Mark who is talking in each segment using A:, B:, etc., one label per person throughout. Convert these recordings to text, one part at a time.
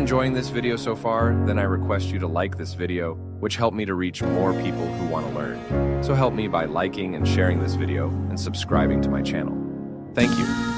A: enjoying this video so far, then I request you to like this video, which helped me to reach more people who want to learn. So help me by liking and sharing this video and subscribing to my channel. Thank you.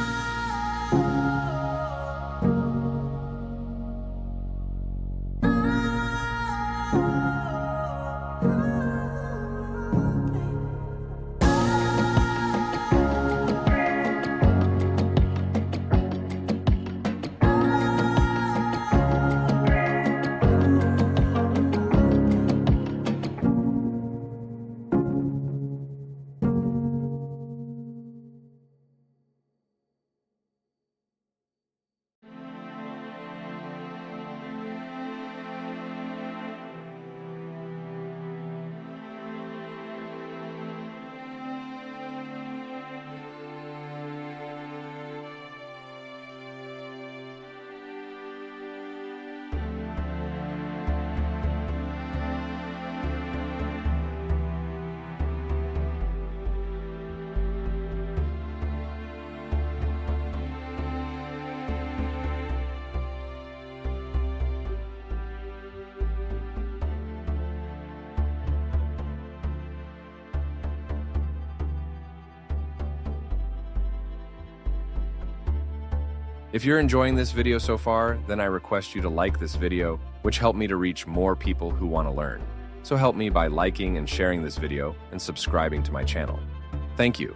A: If you're enjoying this video so far, then I request you to like this video, which helped me to reach more people who want to learn. So help me by liking and sharing this video and subscribing to my channel. Thank you.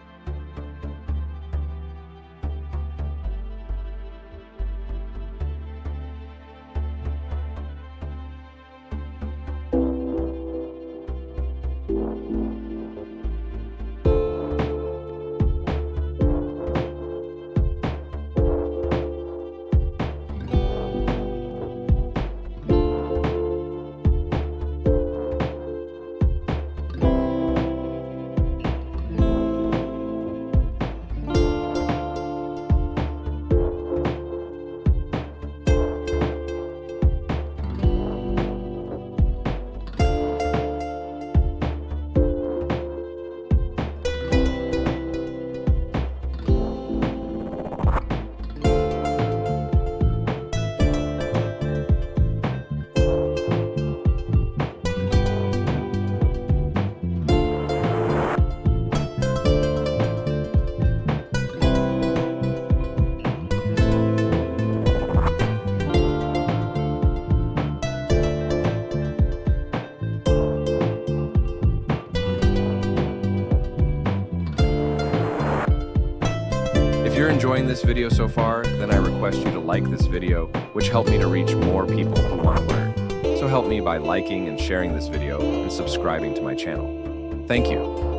A: If you're enjoying this video so far, then I request you to like this video, which helped me to reach more people who want to learn. So help me by liking and sharing this video and subscribing to my channel. Thank you.